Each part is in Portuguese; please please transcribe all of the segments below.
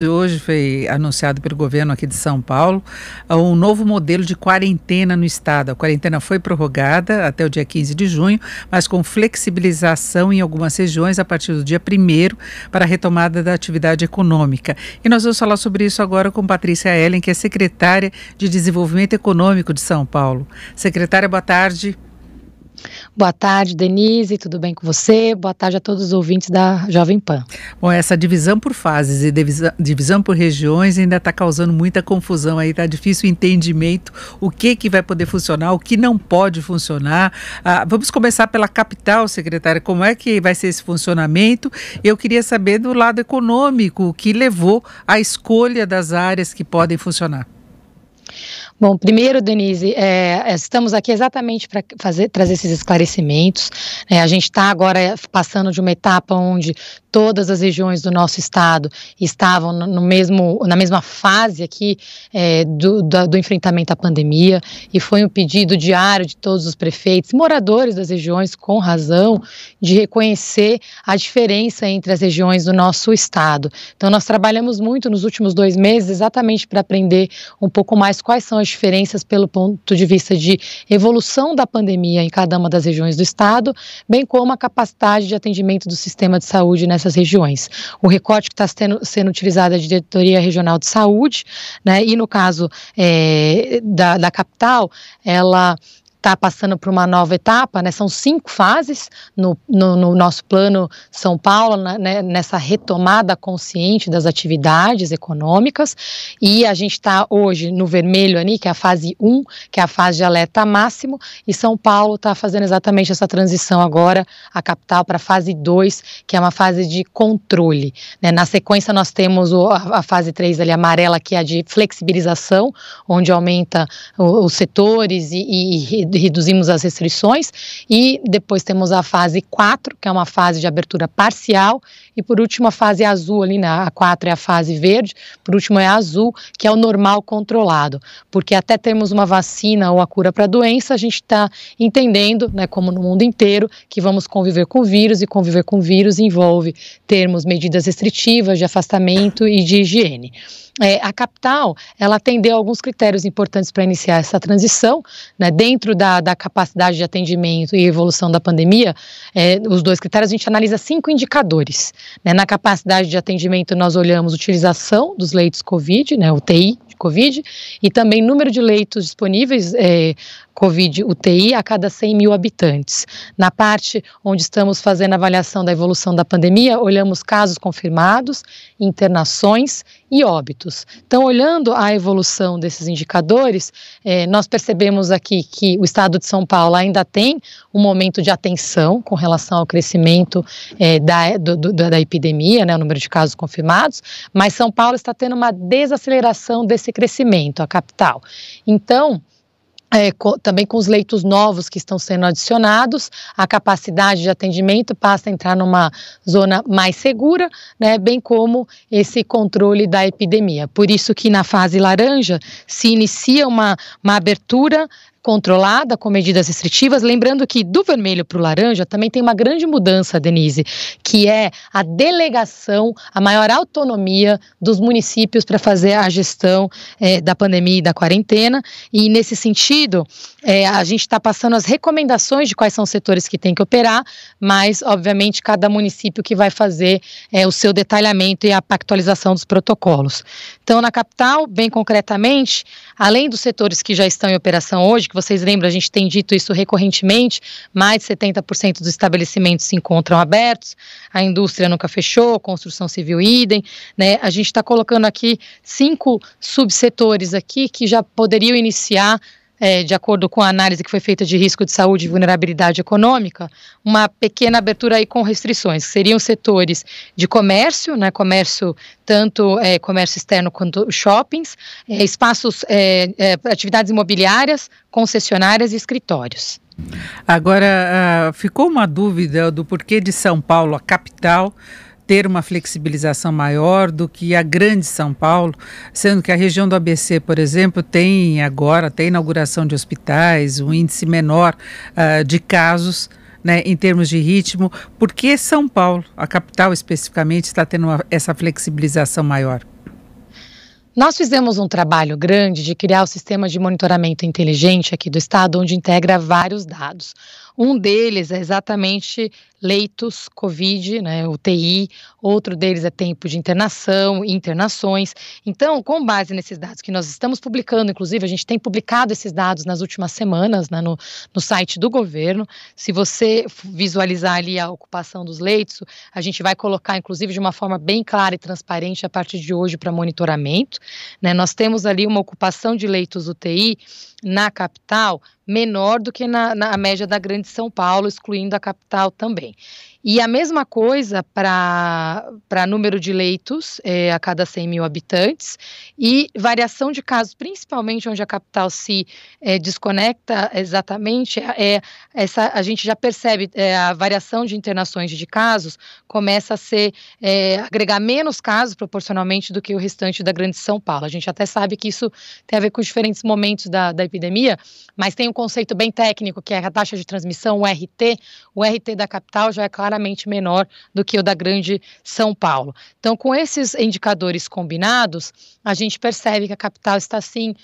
Hoje foi anunciado pelo governo aqui de São Paulo um novo modelo de quarentena no estado. A quarentena foi prorrogada até o dia 15 de junho, mas com flexibilização em algumas regiões a partir do dia 1º para a retomada da atividade econômica. E nós vamos falar sobre isso agora com Patrícia Ellen, que é secretária de Desenvolvimento Econômico de São Paulo. Secretária, boa tarde. Boa tarde, Denise, tudo bem com você? Boa tarde a todos os ouvintes da Jovem Pan. Bom, essa divisão por fases e divisão por regiões ainda está causando muita confusão aí, está difícil o entendimento, o que vai poder funcionar, o que não pode funcionar. Vamos começar pela capital, secretária, como é que vai ser esse funcionamento? Eu queria saber do lado econômico, o que levou à escolha das áreas que podem funcionar. Bom, primeiro, Denise, estamos aqui exatamente para trazer esses esclarecimentos. A gente está agora passando de uma etapa onde todas as regiões do nosso estado estavam na mesma fase aqui do enfrentamento à pandemia, e foi um pedido diário de todos os prefeitos, moradores das regiões, com razão, de reconhecer a diferença entre as regiões do nosso estado. Então, nós trabalhamos muito nos últimos 2 meses exatamente para aprender um pouco mais quais são as diferenças pelo ponto de vista de evolução da pandemia em cada uma das regiões do estado, bem como a capacidade de atendimento do sistema de saúde nessas regiões. O recorte que está sendo utilizado é de Diretoria Regional de Saúde, né, e no caso da capital, ela está passando por uma nova etapa, né? São 5 fases no nosso plano São Paulo, né? Nessa retomada consciente das atividades econômicas, e a gente está hoje no vermelho ali, que é a fase 1, que é a fase de alerta máximo, e São Paulo está fazendo exatamente essa transição agora, a capital, para a fase 2, que é uma fase de controle, né? Na sequência nós temos a fase 3 ali, amarela, que é a de flexibilização, onde aumenta os setores e reduzimos as restrições, e depois temos a fase 4, que é uma fase de abertura parcial, e por último a fase azul ali, né? A 4 é a fase verde, por último é a azul, que é o normal controlado, porque até termos uma vacina ou a cura para a doença, a gente está entendendo, né, como no mundo inteiro, que vamos conviver com o vírus, e conviver com o vírus envolve termos medidas restritivas de afastamento e de higiene. A capital, ela atendeu alguns critérios importantes para iniciar essa transição, né? Dentro da capacidade de atendimento e evolução da pandemia, os 2 critérios, a gente analisa 5 indicadores, né? Na capacidade de atendimento, nós olhamos utilização dos leitos COVID, né, UTI de COVID, e também número de leitos disponíveis COVID UTI a cada 100 mil habitantes. Na parte onde estamos fazendo a avaliação da evolução da pandemia, olhamos casos confirmados, internações e óbitos. Então, olhando a evolução desses indicadores, nós percebemos aqui que o estado de São Paulo ainda tem um momento de atenção com relação ao crescimento da epidemia, né, o número de casos confirmados, mas São Paulo está tendo uma desaceleração desse crescimento, a capital. Então, também com os leitos novos que estão sendo adicionados, a capacidade de atendimento passa a entrar numa zona mais segura, né, bem como esse controle da epidemia. Por isso que na fase laranja se inicia uma abertura controlada com medidas restritivas, lembrando que do vermelho para o laranja também tem uma grande mudança, Denise, que é a delegação, a maior autonomia dos municípios para fazer a gestão da pandemia e da quarentena, e nesse sentido a gente está passando as recomendações de quais são os setores que tem que operar, mas obviamente cada município que vai fazer o seu detalhamento e a pactualização dos protocolos. Então, na capital, bem concretamente, além dos setores que já estão em operação hoje, que vocês lembram, a gente tem dito isso recorrentemente, mais de 70% dos estabelecimentos se encontram abertos, a indústria nunca fechou, construção civil idem, né? A gente está colocando aqui 5 subsetores aqui que já poderiam iniciar, de acordo com a análise que foi feita de risco de saúde e vulnerabilidade econômica, uma pequena abertura aí com restrições, que seriam setores de comércio, né, tanto comércio externo quanto shoppings, espaços, atividades imobiliárias, concessionárias e escritórios. Agora, ficou uma dúvida do porquê de São Paulo, a capital, ter uma flexibilização maior do que a grande São Paulo, sendo que a região do ABC, por exemplo, tem agora até inauguração de hospitais, um índice menor de casos, né, em termos de ritmo. Por que São Paulo, a capital especificamente, está tendo essa flexibilização maior? Nós fizemos um trabalho grande de criar o sistema de monitoramento inteligente aqui do estado, onde integra vários dados. Um deles é exatamente leitos COVID, né, UTI, outro deles é tempo de internação, internações. Então, com base nesses dados que nós estamos publicando, inclusive a gente tem publicado esses dados nas últimas semanas, né, no site do governo. Se você visualizar ali a ocupação dos leitos, a gente vai colocar, inclusive, de uma forma bem clara e transparente a partir de hoje para monitoramento, né. Nós temos ali uma ocupação de leitos UTI na capital menor do que na média da Grande São Paulo, excluindo a capital também. E a mesma coisa para número de leitos a cada 100 mil habitantes e variação de casos, principalmente onde a capital se desconecta exatamente, a gente já percebe a variação de internações de casos começa a ser, agregar menos casos proporcionalmente do que o restante da Grande São Paulo. A gente até sabe que isso tem a ver com diferentes momentos da epidemia, mas tem um conceito bem técnico que é a taxa de transmissão, o RT. O RT da capital já é claramente menor do que o da Grande São Paulo. Então, com esses indicadores combinados, a gente percebe que a capital está, sim,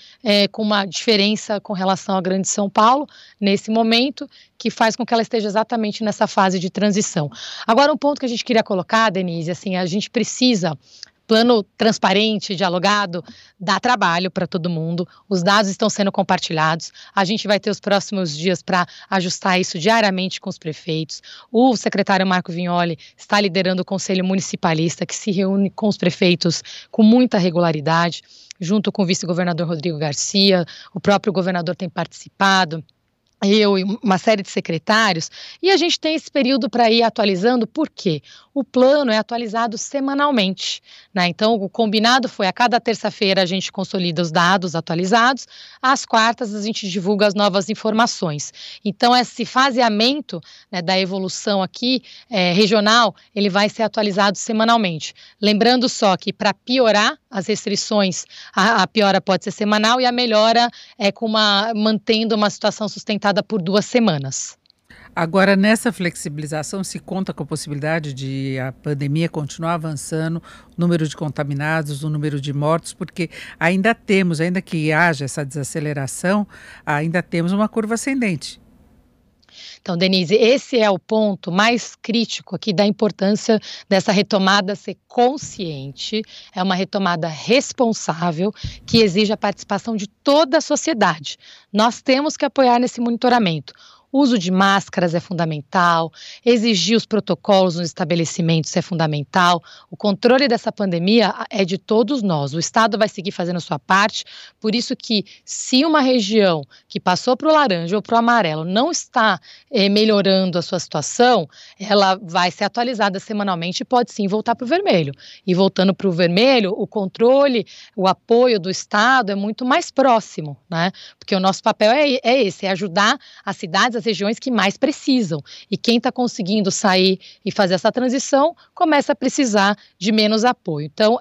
com uma diferença com relação à Grande São Paulo, nesse momento, que faz com que ela esteja exatamente nessa fase de transição. Agora, um ponto que a gente queria colocar, Denise, assim, a gente precisa... Plano transparente, dialogado, dá trabalho para todo mundo, os dados estão sendo compartilhados, a gente vai ter os próximos dias para ajustar isso diariamente com os prefeitos. O secretário Marco Vignoli está liderando o Conselho Municipalista, que se reúne com os prefeitos com muita regularidade, junto com o vice-governador Rodrigo Garcia, o próprio governador tem participado, eu e uma série de secretários, e a gente tem esse período para ir atualizando, por quê? O plano é atualizado semanalmente, né? Então, o combinado foi a cada terça-feira a gente consolida os dados atualizados, às quartas a gente divulga as novas informações. Então, esse faseamento, né, da evolução aqui regional, ele vai ser atualizado semanalmente. Lembrando só que para piorar as restrições, a piora pode ser semanal e a melhora é mantendo uma situação sustentada por 2 semanas. Agora, nessa flexibilização, se conta com a possibilidade de a pandemia continuar avançando, o número de contaminados, o número de mortos, porque ainda que haja essa desaceleração, ainda temos uma curva ascendente. Então, Denise, esse é o ponto mais crítico aqui da importância dessa retomada ser consciente, é uma retomada responsável que exige a participação de toda a sociedade. Nós temos que apoiar nesse monitoramento. O uso de máscaras é fundamental, exigir os protocolos nos estabelecimentos é fundamental, o controle dessa pandemia é de todos nós, o Estado vai seguir fazendo a sua parte, por isso que se uma região que passou para o laranja ou para o amarelo não está melhorando a sua situação, ela vai ser atualizada semanalmente e pode sim voltar para o vermelho. E voltando para o vermelho, o controle, o apoio do Estado é muito mais próximo, né? Porque o nosso papel é esse, é ajudar as cidades, as regiões que mais precisam. E quem está conseguindo sair e fazer essa transição, começa a precisar de menos apoio. Então,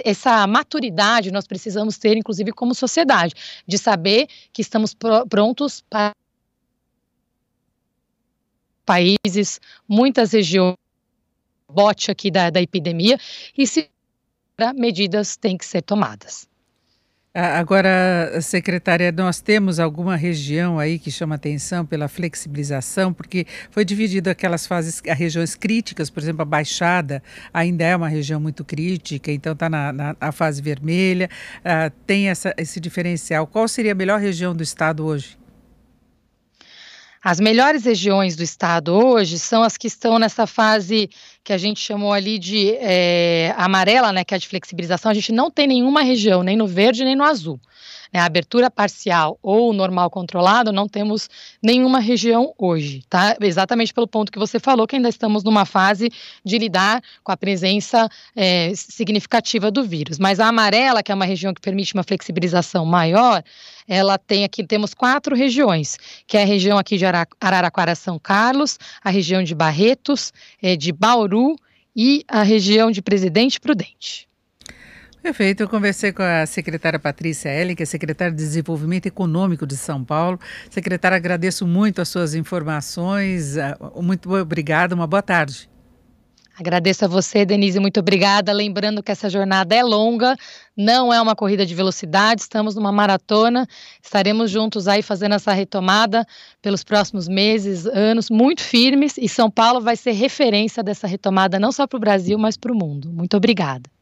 essa maturidade nós precisamos ter, inclusive como sociedade, de saber que estamos prontos para países, muitas regiões, bote aqui da epidemia, e se medidas têm que ser tomadas. Agora, secretária, nós temos alguma região aí que chama atenção pela flexibilização, porque foi dividido aquelas fases, as regiões críticas, por exemplo, a Baixada ainda é uma região muito crítica, então está na fase vermelha, tem esse diferencial. Qual seria a melhor região do estado hoje? As melhores regiões do estado hoje são as que estão nessa fase que a gente chamou ali de amarela, né, que é a de flexibilização. A gente não tem nenhuma região, nem no verde, nem no azul. A abertura parcial ou normal controlado, não temos nenhuma região hoje, tá? Exatamente pelo ponto que você falou, que ainda estamos numa fase de lidar com a presença significativa do vírus. Mas a amarela, que é uma região que permite uma flexibilização maior, ela tem aqui, temos 4 regiões, que é a região aqui de Araraquara, São Carlos, a região de Barretos, de Bauru e a região de Presidente Prudente. Perfeito, eu conversei com a secretária Patrícia Ellen, que é secretária de Desenvolvimento Econômico de São Paulo. Secretária, agradeço muito as suas informações, muito obrigada, uma boa tarde. Agradeço a você, Denise, muito obrigada. Lembrando que essa jornada é longa, não é uma corrida de velocidade, estamos numa maratona, estaremos juntos aí fazendo essa retomada pelos próximos meses, anos, muito firmes, e São Paulo vai ser referência dessa retomada não só para o Brasil, mas para o mundo. Muito obrigada.